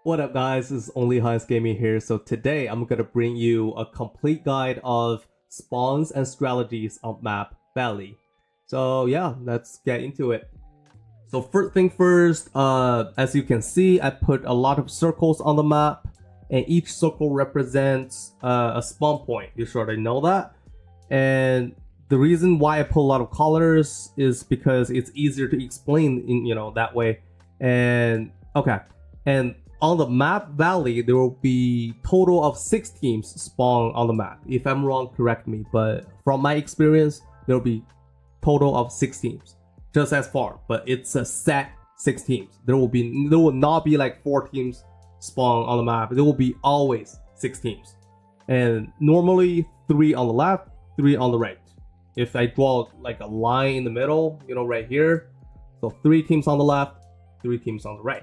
What up guys, this is Only Hans Gaming here. So today I'm gonna bring you a complete guide of spawns and strategies on map Valley. So yeah, let's get into it. So first thing first, as you can see, I put a lot of circles on the map and each circle represents a spawn point. You sure know that? And the reason why I put a lot of colors is because it's easier to explain in that way. And okay, and on the map Valley, there will be total of 6 teams spawn on the map. If I'm wrong, correct me. But from my experience, there will be total of 6 teams, just as far. But it's a set 6 teams. There will not be like 4 teams spawn on the map. There will be always 6 teams, and normally 3 on the left, 3 on the right. If I draw like a line in the middle, right here, so 3 teams on the left, 3 teams on the right.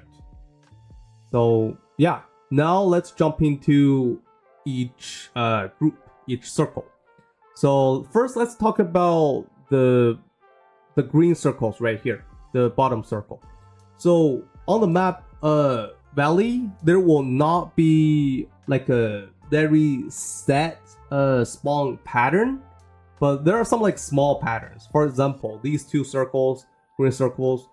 So yeah, now let's jump into each group, each circle. So first, let's talk about the green circles right here, the bottom circle. So on the map Valley, there will not be like a very set spawn pattern, but there are some like small patterns. For example, these 2 circles, green circles,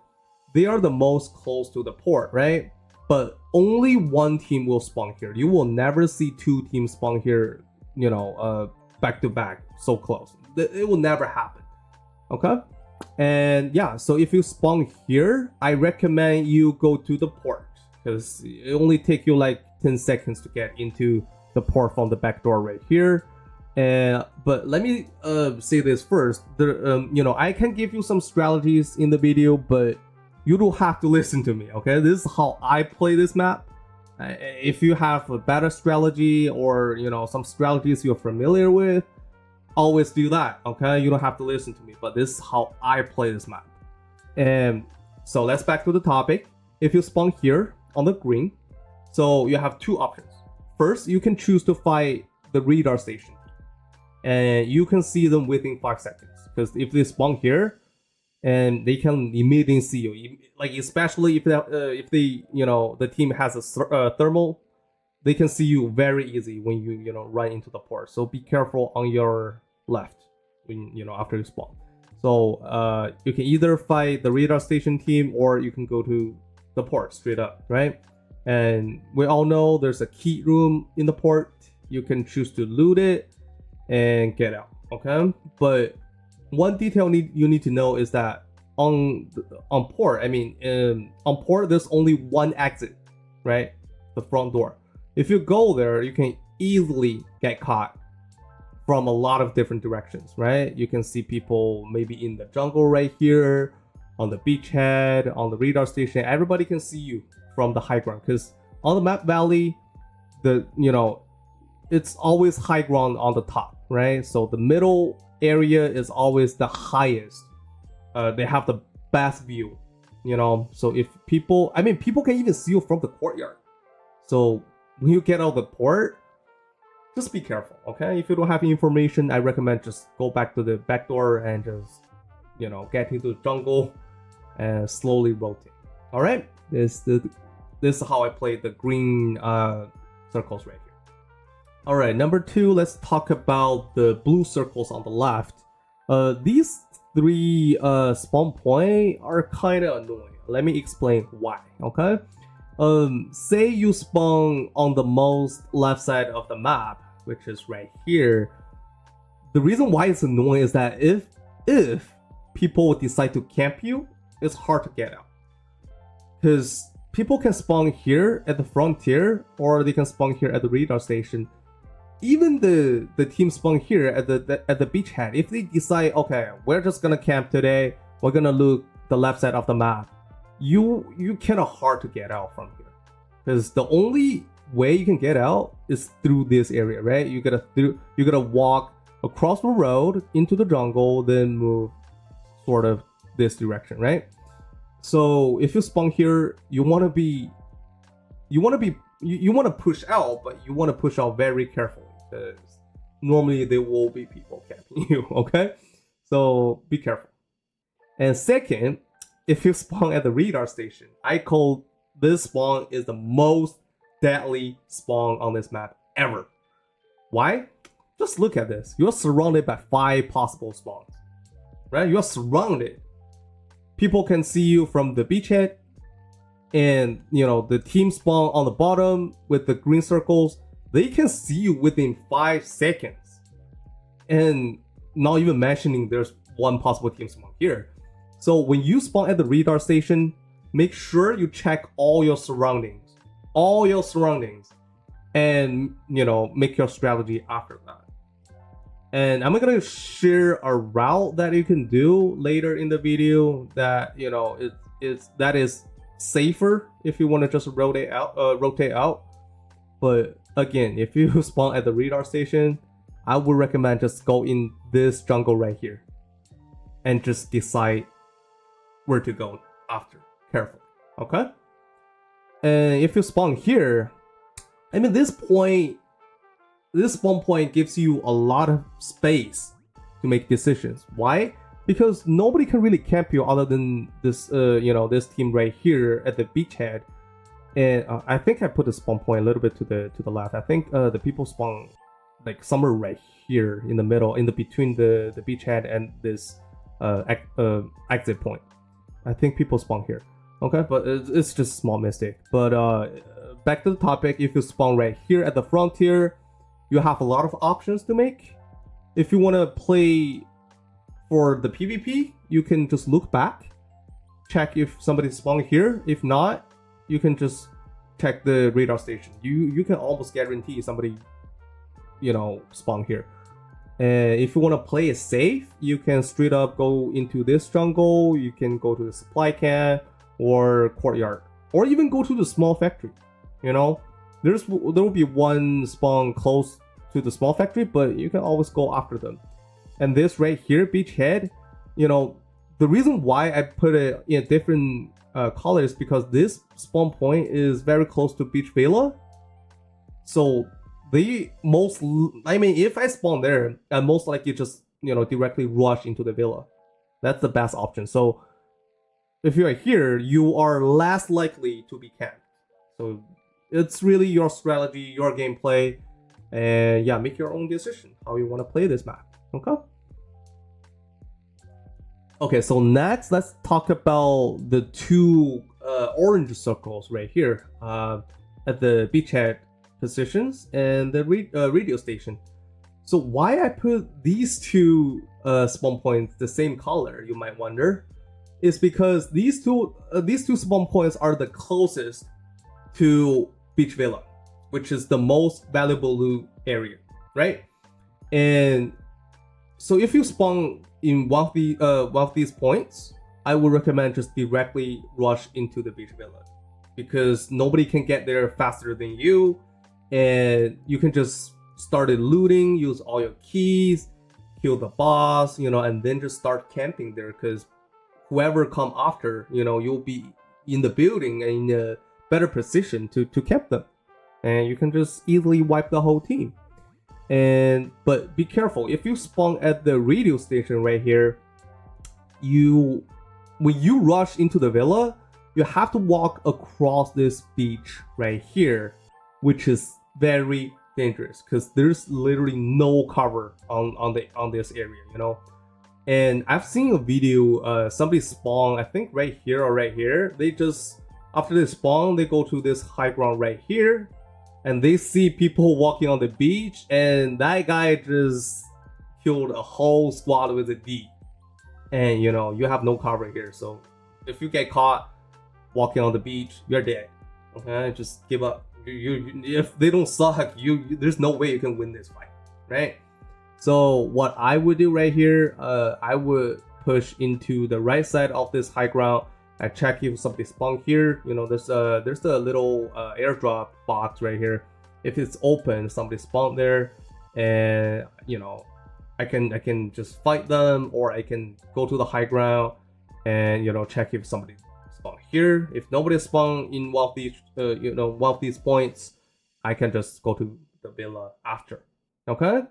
they are the most close to the port, right? But only 1 team will spawn here. You will never see 2 teams spawn here, back to back, so close. It will never happen. Okay? And yeah, so if you spawn here, I recommend you go to the port, because it only take you like 10 seconds to get into the port from the back door right here. But let me say this first. I can give you some strategies in the video, but you don't have to listen to me, okay? This is how I play this map. If you have a better strategy or some strategies you're familiar with, always do that, okay? You don't have to listen to me, but this is how I play this map. And so let's back to the topic. If you spawn here on the green, so you have 2 options. First, you can choose to fight the radar station, and you can see them within 5 seconds. Because if they spawn here, and they can immediately see you, like especially if the team has a thermal, they can see you very easy when you run into the port. So be careful on your left when after you spawn. So you can either fight the radar station team or you can go to the port straight up, right? And we all know there's a key room in the port. You can choose to loot it and get out, okay? But one detail you need to know is that on port, on port there's only 1 exit, right? The front door. If you go there, you can easily get caught from a lot of different directions, right? You can see people maybe in the jungle right here, on the beachhead, on the radar station. Everybody can see you from the high ground, because on the map Valley, it's always high ground on the top, right? So the middle area is always the highest. They have the best view, so if people can even see you from the courtyard. So when you get out of the port, just be careful, okay? If you don't have information, I recommend just go back to the back door and just get into the jungle and slowly rotate. All right, this is how I play the green circles right here. All right, number 2, let's talk about the blue circles on the left. These 3 spawn point are kind of annoying. Let me explain why, okay? Say you spawn on the most left side of the map, which is right here. The reason why it's annoying is that if people decide to camp you, it's hard to get out. Because people can spawn here at the frontier, or they can spawn here at the radar station. Even the team spawn here at the beachhead, if they decide, okay, we're just gonna camp today, we're gonna loot the left side of the map, you kind of hard to get out from here, because the only way you can get out is through this area, right? You gotta walk across the road into the jungle, then move sort of this direction, right? So if you spawn here, you want to push out, but you want to push out very carefully, because normally there will be people camping you, okay? So be careful. And second, if you spawn at the radar station, I call this spawn is the most deadly spawn on this map ever. Why? Just look at this. You're surrounded by 5 possible spawns, right? You're surrounded. People can see you from the beachhead, and the team spawn on the bottom with the green circles. They can see you within 5 seconds, and not even mentioning there's one possible team spawn here. So when you spawn at the radar station, make sure you check all your surroundings, and make your strategy after that. And I'm gonna share a route that you can do later in the video that that is safer if you want to just rotate out. But again, if you spawn at the radar station, I would recommend just go in this jungle right here and just decide where to go after carefully. Okay? And if you spawn here, I mean, this spawn point gives you a lot of space to make decisions. Why? Because nobody can really camp you other than this, this team right here at the beachhead. And I think I put the spawn point a little bit to the left. I think the people spawn like somewhere right here in the middle, between the beachhead and this exit point. I think people spawn here. Okay, but it's just a small mistake. But back to the topic. If you spawn right here at the frontier, you have a lot of options to make. If you want to play for the PvP, you can just look back, check if somebody's spawning here. If not, you can just check the radar station. You can almost guarantee somebody spawn here. And if you want to play it safe, you can straight up go into this jungle. You can go to the supply camp or courtyard, or even go to the small factory. There will be one spawn close to the small factory, but you can always go after them. And this right here, beachhead, the reason why I put it in different colors because this spawn point is very close to beach villa. So if I spawn there, I most likely just directly rush into the villa. That's the best option. So if you are here, you are less likely to be camped. So it's really your strategy, your gameplay, and yeah, make your own decision how you want to play this map. Okay, so next let's talk about the 2 orange circles right here at the beachhead positions and the radio station. So why I put these 2 spawn points the same color, you might wonder, is because these two spawn points are the closest to beach villa, which is the most valuable loot area, right? And so if you spawn in one of these points, I would recommend just directly rush into the beach villa, because nobody can get there faster than you, and you can just start looting, use all your keys, kill the boss, and then just start camping there, because whoever come after, you'll be in the building and in a better position to camp them, and you can just easily wipe the whole team. But be careful, if you spawn at the radio station right here, when you rush into the villa, you have to walk across this beach right here, which is very dangerous because there's literally no cover on this area, And I've seen a video, somebody spawn, I think right here or right here. They just, after they spawn, they go to this high ground right here, and they see people walking on the beach, and that guy just killed a whole squad with a D. And you have no cover here, so if you get caught walking on the beach, you're dead. Okay, just give up. If they don't suck, there's no way you can win this fight, right? So what I would do right here, I would push into the right side of this high ground. I check if somebody spawned here. There's a little airdrop box right here. If it's open, somebody spawned there, and I can just fight them, or I can go to the high ground and check if somebody spawned here. If nobody spawned in one of these one of these points, I can just go to the villa after. Okay.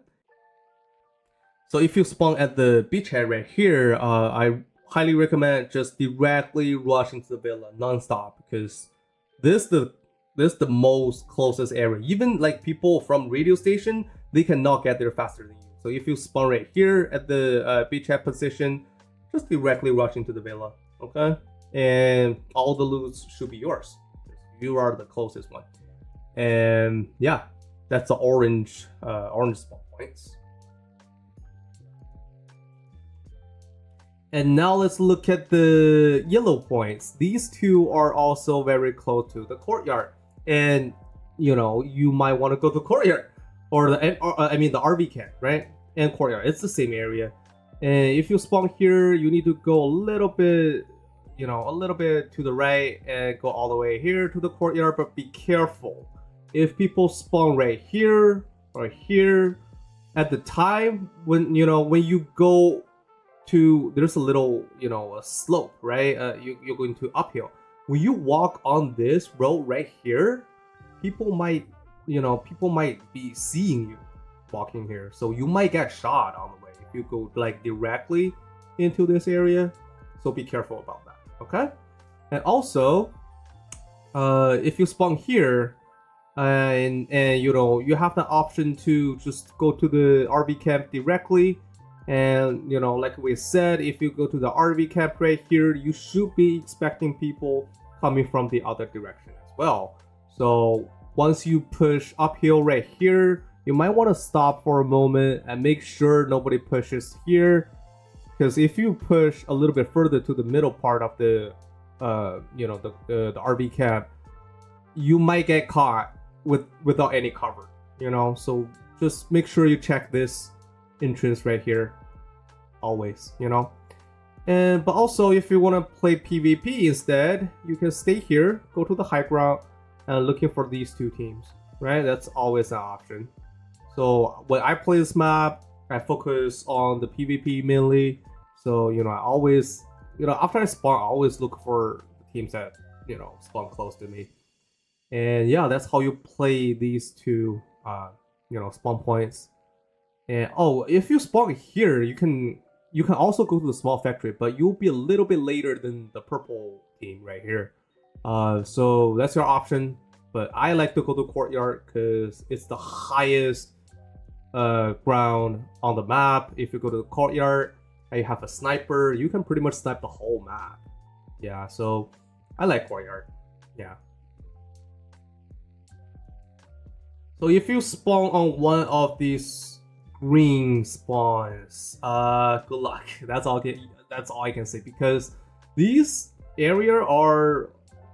So if you spawn at the beachhead right here, I highly recommend just directly rush into the villa non-stop, because this the this is the most closest area. Even like people from radio station, they cannot get there faster than you. So if you spawn right here at the beachhead position, just directly rush into the villa, okay? And all the loot should be yours. You are the closest one. And yeah, that's the orange spawn points. And now let's look at the yellow points. These two are also very close to the courtyard. And you know, you might want to go to courtyard or the RV camp, right? And courtyard. It's the same area. And if you spawn here, you need to go a little bit, you know, a little bit to the right and go all the way here to the courtyard, but be careful. If people spawn right here or here, at the time when, you know, when you go to, there's a little, you know, a slope, right? You're going to uphill. When you walk on this road right here, people might be seeing you walking here. So you might get shot on the way if you go like directly into this area. So be careful about that, okay? And also, if you spawn here, and you know, you have the option to just go to the RV camp directly. And you know, like we said, if you go to the RV camp right here, you should be expecting people coming from the other direction as well. So once you push uphill right here, you might want to stop for a moment and make sure nobody pushes here, because if you push a little bit further to the middle part of the you know, the RV camp, you might get caught without any cover, you know. So just make sure you check this entrance right here always, you know. And but also, if you want to play PvP instead, you can stay here, go to the high ground, and looking for these two teams, right? That's always an option. So when I play this map, I focus on the PvP mainly. So you know, I always, you know, after I spawn, I always look for teams that, you know, spawn close to me. And yeah, that's how you play these two you know, spawn points. And oh, if you spawn here, you can also go to the small factory, but you'll be a little bit later than the purple team right here. So that's your option. But I like to go to courtyard because it's the highest ground on the map. If you go to the courtyard and you have a sniper, you can pretty much snipe the whole map. Yeah, so I like courtyard. Yeah. So if you spawn on one of these green spawns, good luck. That's all I can say, because these area are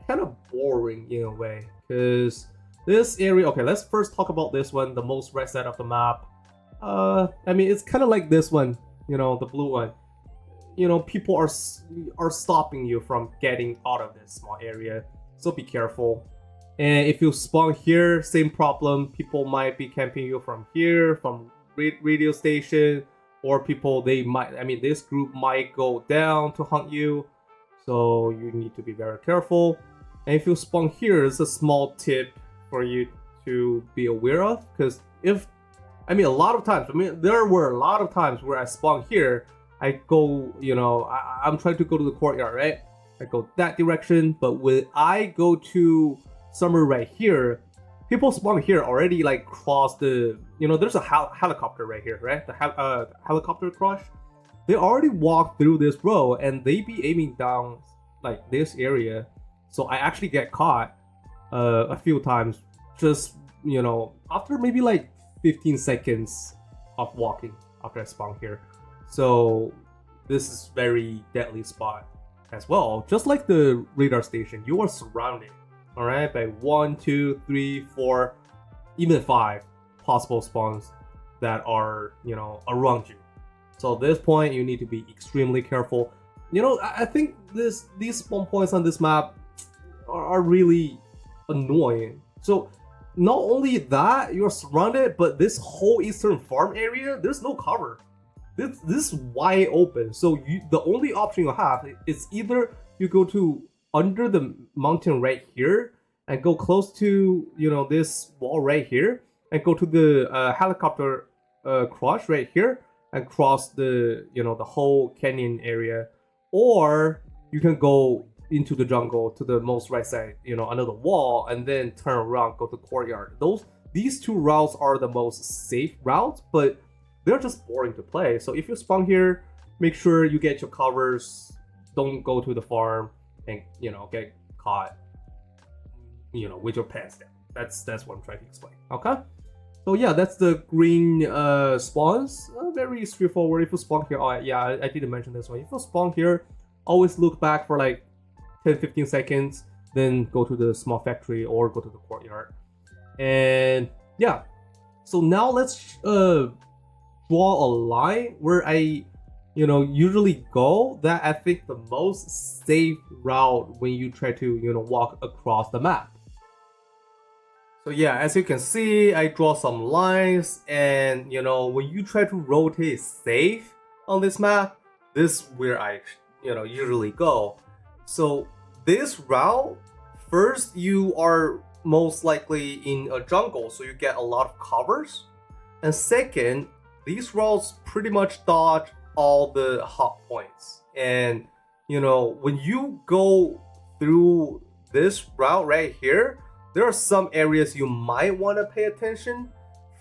kind of boring in a way. Because this area, okay, let's first talk about this one, the most red side of the map. I mean, it's kind of like this one, you know, the blue one. You know, people are stopping you from getting out of this small area, so be careful. And if you spawn here, same problem. People might be camping you from here, from radio station, or people, they might, I mean, this group might go down to hunt you. So you need to be very careful. And if you spawn here, it's a small tip for you to be aware of. Because if, I mean, a lot of times, I mean, there were a lot of times where I spawn here, I go, you know, I'm trying to go to the courtyard, right? I go that direction, but when I go to somewhere right here, people spawn here already like cross the, you know, there's a helicopter right here, right? The helicopter crush. They already walked through this row and they be aiming down like this area. So I actually get caught a few times, just, you know, after maybe like 15 seconds of walking after I spawn here. So this is very deadly spot as well. Just like the radar station, you are surrounded, all right, by 1, 2, 3, 4, even 5 possible spawns that are, you know, around you. So at this point, you need to be extremely careful. You know, I think these spawn points on this map are really annoying. So not only that, you're surrounded, but this whole eastern farm area, there's no cover. This is wide open. So the only option you have is either you go to under the mountain right here and go close to, you know, this wall right here and go to the helicopter crush right here and cross the, you know, the whole canyon area, or you can go into the jungle to the most right side, you know, under the wall, and then turn around, go to courtyard. These two routes are the most safe routes, but they're just boring to play. So if you spawn here, make sure you get your covers. Don't go to the farm and, you know, get caught, you know, with your pants down. That's what I'm trying to explain. Okay. So yeah, that's the green spawns. Very straightforward. If you spawn here, oh yeah, I didn't mention this one. If you spawn here, always look back for like 10-15 seconds, then go to the small factory or go to the courtyard. And yeah, so now let's draw a line where I, you know, usually go that I think the most safe route when you try to, you know, walk across the map. So yeah, as you can see, I draw some lines, and you know, when you try to rotate safe on this map, this is where I, you know, usually go. So this route, first you are most likely in a jungle, so you get a lot of covers. And second, these routes pretty much dodge all the hot points. And you know, when you go through this route right here, there are some areas you might want to pay attention.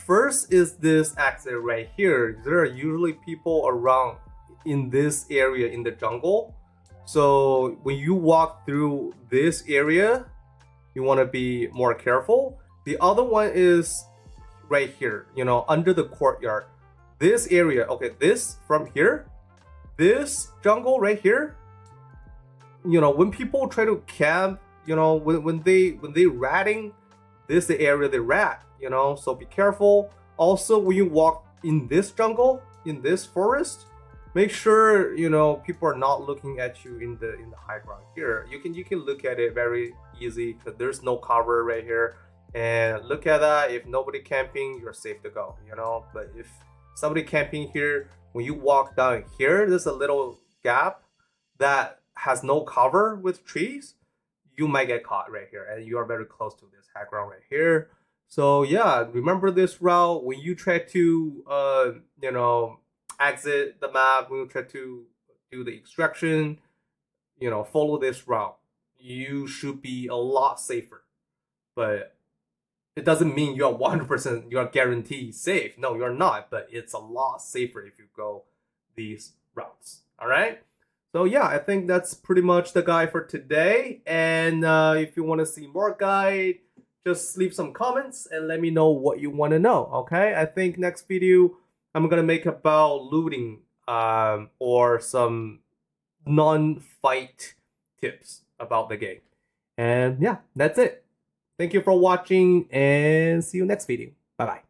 First is this exit right here. There are usually people around in this area in the jungle. So when you walk through this area, you want to be more careful. The other one is right here, you know, under the courtyard. This area, okay, this from here, this jungle right here, you know, when people try to camp, you know, when they ratting, this is the area they rat, you know, so be careful. Also, when you walk in this jungle, in this forest, make sure, you know, people are not looking at you in the high ground here. You can look at it very easy because there's no cover right here. And look at that, if nobody camping, you're safe to go, you know. But if somebody camping here, when you walk down here, there's a little gap that has no cover with trees, you might get caught right here, and you are very close to this high ground right here. So yeah, remember this route when you try to you know, exit the map, when you try to do the extraction, you know, follow this route. You should be a lot safer. But it doesn't mean you are 100%, you are guaranteed safe. No, you're not, but it's a lot safer if you go these routes. All right. So yeah, I think that's pretty much the guide for today. And if you want to see more guide, just leave some comments and let me know what you want to know. Okay. I think next video I'm gonna make about looting or some non-fight tips about the game. And yeah, that's it. Thank you for watching and see you next video. Bye bye.